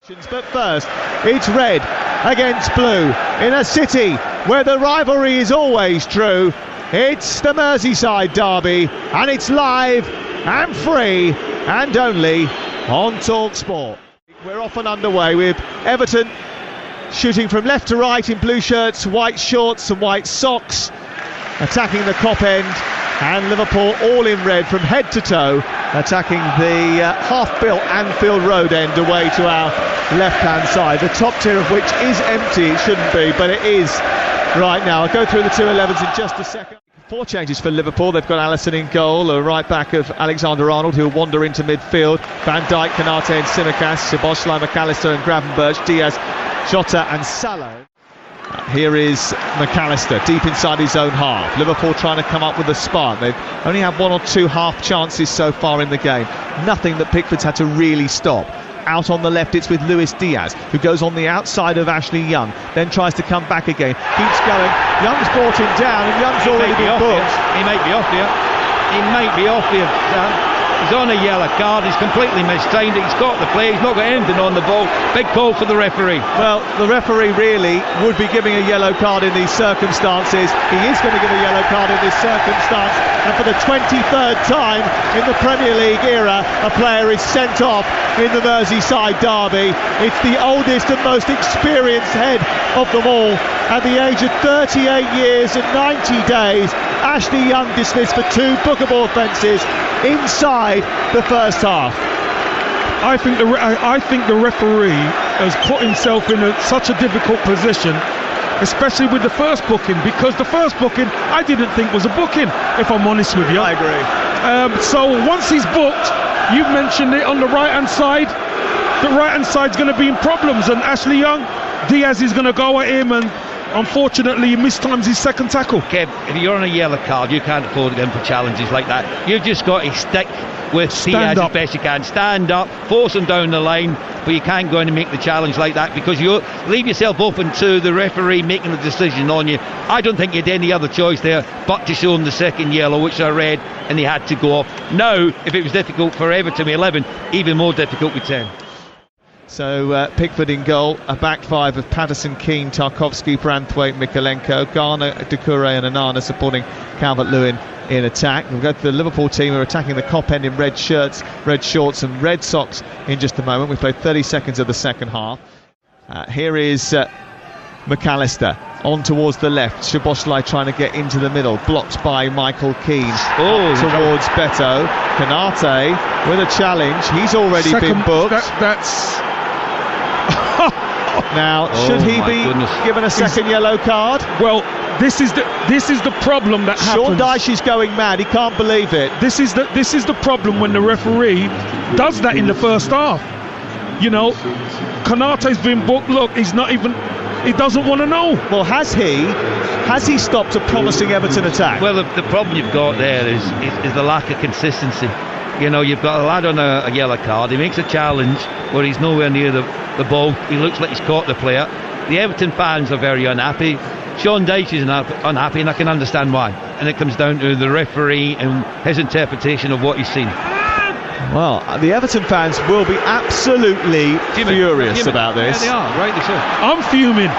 But first, it's red against blue in a city where the rivalry is always true. It's the Merseyside derby, and it's live and free and only on TalkSport. We're off and underway with Everton shooting from left to right in blue shirts, white shorts and white socks, attacking the Kop end, and Liverpool all in red from head to toe, attacking the half-built Anfield road end away to our left-hand side, the top tier of which is empty. It shouldn't be, but it is right now. I'll go through the two 11s in just a second. 4 changes for Liverpool. They've got Alisson in goal, a right back of Alexander-Arnold who'll wander into midfield, Van Dijk, Konate and Tsimikas, Szoboszlai, McAllister and Gravenberch, Diaz, Jota and Salah. Here is McAllister deep inside his own half. Liverpool trying to come up with a spark. They've only had 1 or 2 half chances so far in the game. Nothing that Pickford's had to really stop. Out on the left it's with Luis Diaz, who goes on the outside of Ashley Young, then tries to come back again, keeps going. Young's brought him down and Young's already been booked. He might be off here. He might be off here. He's on a yellow card. He's completely mistimed it. He's got the play. He's not got anything on the ball. Big call for the referee. Well, the referee really would be giving a yellow card in these circumstances. He is going to give a yellow card in this circumstance, and for the 23rd time in the Premier League era, a player is sent off in the Merseyside derby. It's the oldest and most experienced head of them all. At the age of 38 years and 90 days, Ashley Young dismissed for 2 bookable offences inside the first half. I think the referee has put himself in such a difficult position, especially with the first booking, because the first booking I didn't think was a booking, if I'm honest with you. I agree. So once he's booked, you've mentioned it on the right hand side, the right hand side's going to be in problems, and Ashley Young, Diaz is going to go at him, and unfortunately he mistimes his second tackle. Kev, if you're on a yellow card, you can't afford to go for challenges like that. You've just got to stick with Diaz as best you can. Stand up, force him down the line, but you can't go in and make the challenge like that, because you leave yourself open to the referee making the decision on you. I don't think you had any other choice there but to show him the second yellow, which I read, and he had to go off. Now, if it was difficult for Everton with 11, even more difficult with 10. So Pickford in goal, a back 5 of Patterson, Keane, Tarkowski, Branthwaite, Mikolenko, Garner, Doucouré and Onana supporting Calvert-Lewin in attack. We'll go to the Liverpool team who are attacking the Kop end in red shirts, red shorts and red socks in just a moment. We've played 30 seconds of the second half. Here is McAllister on towards the left. Szoboszlai trying to get into the middle, blocked by Michael Keane. Towards Beto. Konate with a challenge. He's already been booked. Now, should he be given a second yellow card? Well, this is the problem that happens. Sean Dyche is going mad. He can't believe it. This is the problem when the referee does that in the first half. You know, Konate's been booked. Look, he's not even. He doesn't want to know. Well, has he stopped a promising Everton attack? Well, the problem you've got there is the lack of consistency. You know, you've got a lad on a yellow card. He makes a challenge where he's nowhere near the ball. He looks like he's caught the player. The Everton fans are very unhappy. Sean Dyche is unhappy, and I can understand why. And it comes down to the referee and his interpretation of what he's seen. Well, the Everton fans will be absolutely furious about this. Yeah, they are, rightly so. I'm fuming.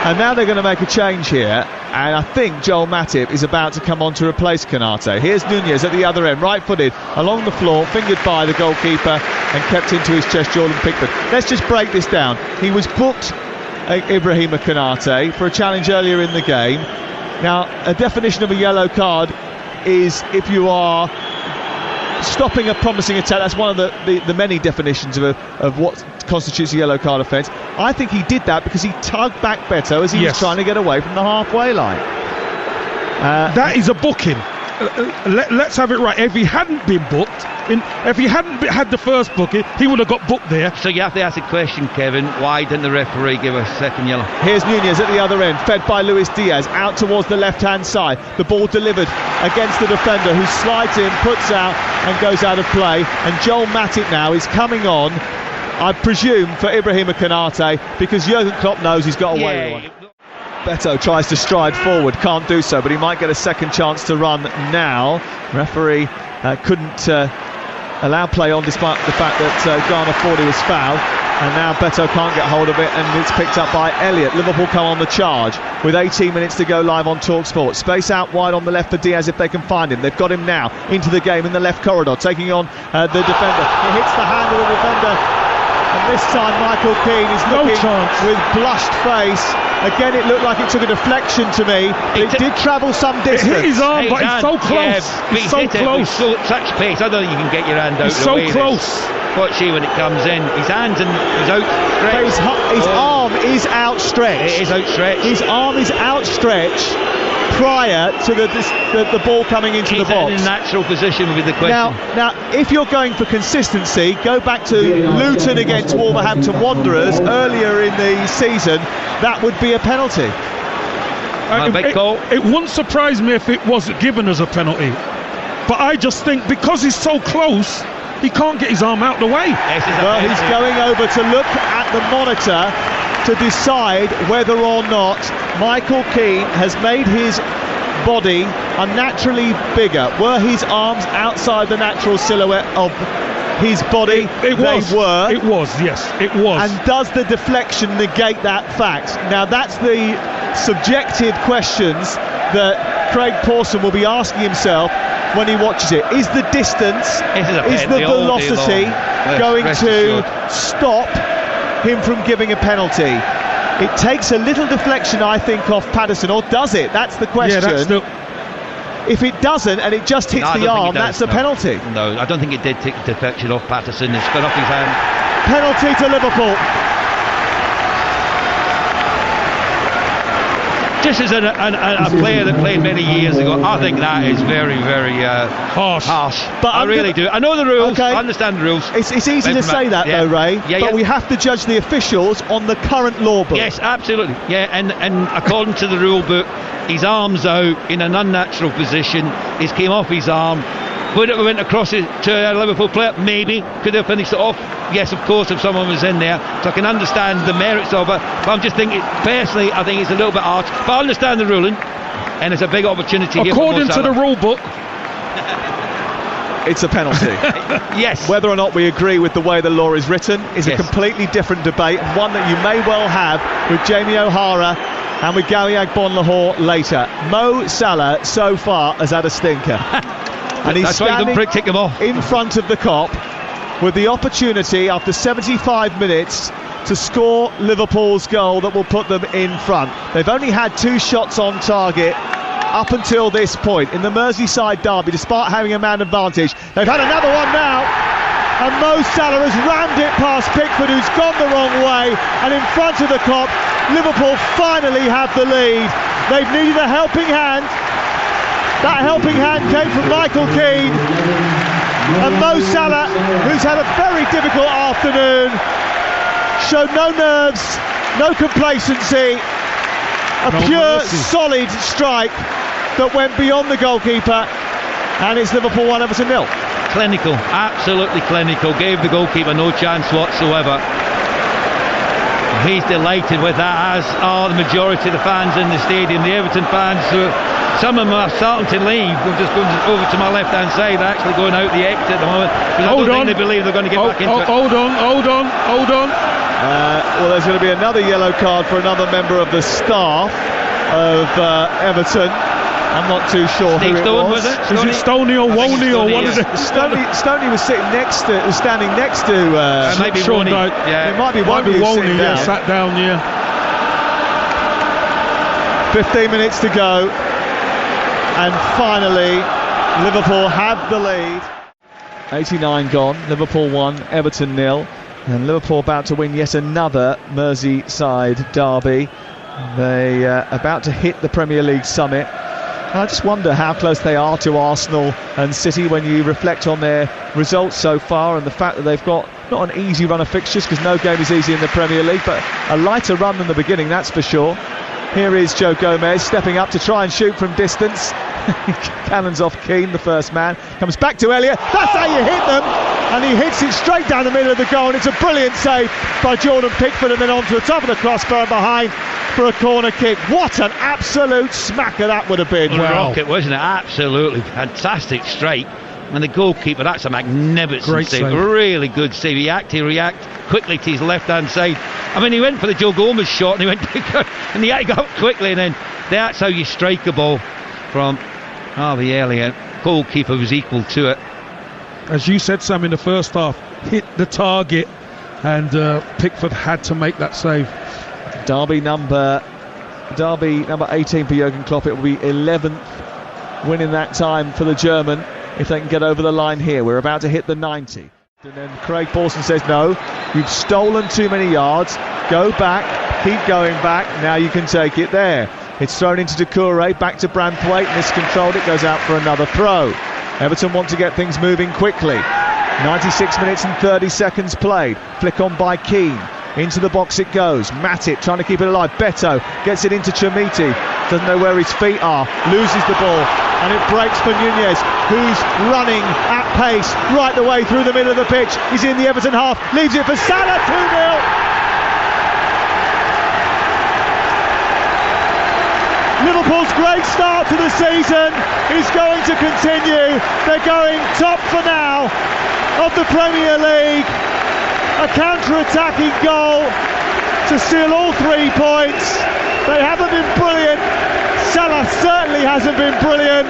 And now they're going to make a change here, and I think Joel Matip is about to come on to replace Konate. Here's Nunez at the other end, right-footed, along the floor, fingered by the goalkeeper and kept into his chest, Jordan Pickford. Let's just break this down. He was booked, Ibrahima Konate, for a challenge earlier in the game. Now, a definition of a yellow card is if you are stopping a promising attack. That's one of the many definitions of what constitutes a yellow card offence. I think he did that because he tugged back Beto as he was trying to get away from the halfway line. That is a booking. Let's have it right. If he hadn't been booked, if he hadn't had the first booking, he would have got booked there. So you have to ask the question, Kevin, why didn't the referee give a second yellow? Here's Nunez at the other end, fed by Luis Diaz, out towards the left-hand side. The ball delivered against the defender, who slides in, puts out and goes out of play. And Joel Matip now is coming on, I presume, for Ibrahima Konate, because Jurgen Klopp knows he's got away with one. Beto tries to stride forward, can't do so, but he might get a second chance to run now. Referee couldn't allowed play on despite the fact that Ghana thought he was fouled. And now Beto can't get hold of it, and it's picked up by Elliott. Liverpool come on the charge with 18 minutes to go live on TalkSport. Space out wide on the left for Diaz if they can find him. They've got him now into the game in the left corridor, taking on the defender. He hits the hand of the defender, and this time Michael Keane is looking with blushed face. Again, it looked like it took a deflection to me. It did travel some distance. It hit his arm, but he's so close. He's so close. Such pace. I don't think you can get your hand out. He's so close. Watch you when it comes in. His hands and his outstretched. His arm is outstretched. It is outstretched. His arm is outstretched prior to the ball coming into the box. He's in a natural position with the question. Now, if you're going for consistency, go back to Luton against Wolverhampton Wanderers earlier in the season. That would be a penalty. It wouldn't surprise me if it wasn't given as a penalty. But I just think because he's so close, he can't get his arm out the way. Well, he's going over to look at the monitor to decide whether or not Michael Keane has made his body unnaturally bigger. Were his arms outside the natural silhouette of his body? It was. They were. It was, yes, it was. And does the deflection negate that fact? Now, that's the subjective questions that Craig Pawson will be asking himself when he watches it. Is the distance, is the velocity going to stop him from giving a penalty? It takes a little deflection, I think, off Patterson, or does it? That's the question. If it doesn't and it just hits the arm, that's a penalty. No, I don't think it did take the deflection off Patterson. It's gone off his hand. Penalty to Liverpool. Just as a player that played many years ago, I think that is very, very harsh. But I really do. I know the rules. Okay. I understand the rules. It's easy to say that, though, Ray. But we have to judge the officials on the current law book. Yes, absolutely. Yeah, and according to the rule book, his arm's out in an unnatural position. It came off his arm. Would it have went across it to a Liverpool player? Maybe. Could they have finished it off? Yes, of course, if someone was in there. So I can understand the merits of it. But I'm just thinking, personally, I think it's a little bit harsh. But I understand the ruling. And it's a big opportunity here. According to the rule book, it's a penalty. Yes. Whether or not we agree with the way the law is written is a completely different debate, and one that you may well have with Jamie O'Hara and with Gary Agbonlahor later. Mo-Salah so far has had a stinker. And he's standing in front of the Kop with the opportunity after 75 minutes to score Liverpool's goal that will put them in front. They've only had 2 shots on target up until this point in the Merseyside derby, despite having a man advantage. They've had another one now, and Mo-Salah has rammed it past Pickford, who's gone the wrong way, and in front of the Kop, Liverpool finally have the lead. They've needed a helping hand. That helping hand came from Michael Keane, and Mo-Salah, who's had a very difficult afternoon, showed no nerves, no complacency, pure solid strike that went beyond the goalkeeper, and it's Liverpool 1, Everton 0. Clinical, absolutely clinical, gave the goalkeeper no chance whatsoever. He's delighted with that, as are the majority of the fans in the stadium. The Everton fans, some of them are starting to leave. We're just going over to my left hand side. They're actually going out the exit at the moment, because I don't think they believe they're going to get back into it. Hold on. Well, there's going to be another yellow card for another member of the staff of Everton. I'm not too sure who it was. Is it Stoney or Woney or what is it? Stoney was standing next to. It might be Woney. It might be Woney. Sat down. 15 minutes to go, and finally Liverpool have the lead. 89 gone. Liverpool 1, Everton 0. And Liverpool about to win yet another Merseyside derby. They about to hit the Premier League summit. And I just wonder how close they are to Arsenal and City when you reflect on their results so far, and the fact that they've got not an easy run of fixtures, because no game is easy in the Premier League, but a lighter run than the beginning, that's for sure. Here is Joe Gomez stepping up to try and shoot from distance. Cannons off Keane, the first man. Comes back to Elliott. That's how you hit them. And he hits it straight down the middle of the goal, and it's a brilliant save by Jordan Pickford, and then onto the top of the crossbar and behind for a corner kick. What an absolute smacker that would have been. Rocket, wasn't it? Absolutely fantastic strike. And the goalkeeper, that's a magnificent save. Really good save. He react quickly to his left-hand side. I mean, he went for the Joe Gomez shot and he went to go, and he had to go up quickly, and then that's how you strike a ball from Harvey Elliott. Goalkeeper was equal to it. As you said, Sam, in the first half, hit the target, and Pickford had to make that save. Derby number 18 for Jurgen Klopp. It will be 11th win in that time for the German if they can get over the line here. We're about to hit the 90. And then Craig Pawson says, no, you've stolen too many yards. Go back, keep going back. Now you can take it there. It's thrown into Doucouré, back to Branthwaite, miscontrolled. It goes out for another throw. Everton want to get things moving quickly. 96 minutes and 30 seconds played. Flick on by Keane. Into the box it goes. Matic trying to keep it alive. Beto gets it into Chermiti. Doesn't know where his feet are. Loses the ball. And it breaks for Nunez, who's running at pace right the way through the middle of the pitch. He's in the Everton half. Leaves it for Salah. 2-0. Liverpool's great start to the season is going to continue. They're going top for now of the Premier League. A counter-attacking goal to steal all 3 points. They haven't been brilliant. Salah certainly hasn't been brilliant,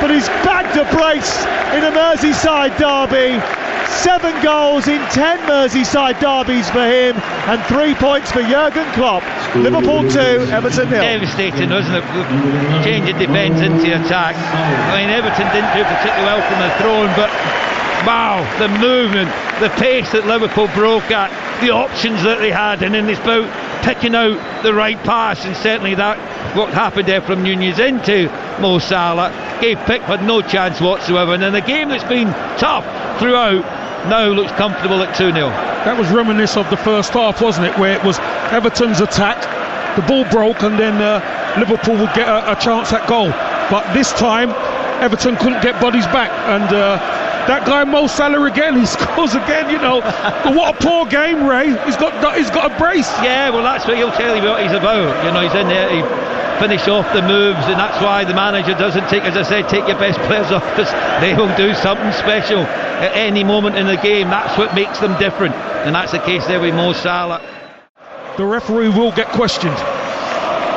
but he's bagged a brace in a Merseyside derby. 7 goals in 10 Merseyside derbies for him, and 3 points for Jurgen Klopp. Liverpool 2, Everton 0. Devastating, wasn't it? Changing defence into attack. I mean, Everton didn't do particularly well from the throwing, but wow, the movement, the pace that Liverpool broke at, the options that they had, and then it's about picking out the right pass, and certainly that what happened there from Nunez into Mo-Salah gave Pickford no chance whatsoever, and in a game that's been tough throughout, now looks comfortable at 2-0. That was reminiscent of the first half, wasn't it, where it was Everton's attack, the ball broke, and then Liverpool would get a chance at goal, but this time Everton couldn't get bodies back, and that guy Mo-Salah again, he scores again, you know. But what a poor game, Ray. He's got a brace. Yeah, well, that's what he'll tell you what he's about. You know, he's in there, he finish off the moves, and that's why the manager doesn't take, as I said, take your best players off, because they will do something special at any moment in the game. That's what makes them different, and that's the case there with Mo-Salah. The referee will get questioned.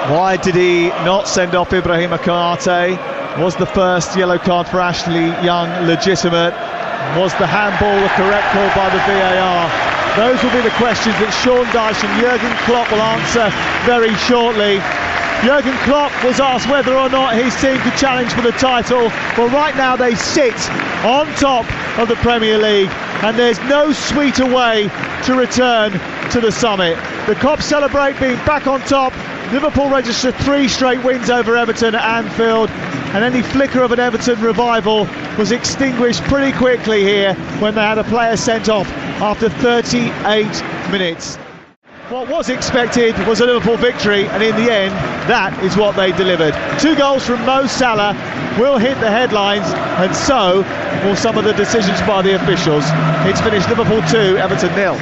Why did he not send off Ibrahima Konate? Was the first yellow card for Ashley Young legitimate? Was the handball the correct call by the VAR? Those will be the questions that Sean Dyche and Jurgen Klopp will answer very shortly. Jurgen Klopp was asked whether or not his team could challenge for the title. Well, right now they sit on top of the Premier League, and there's no sweeter way to return to the summit. The Kop celebrate being back on top. Liverpool registered 3 straight wins over Everton at Anfield, and any flicker of an Everton revival was extinguished pretty quickly here when they had a player sent off after 38 minutes. What was expected was a Liverpool victory, and in the end, that is what they delivered. 2 goals from Mo-Salah will hit the headlines, and so will some of the decisions by the officials. It's finished Liverpool 2, Everton 0.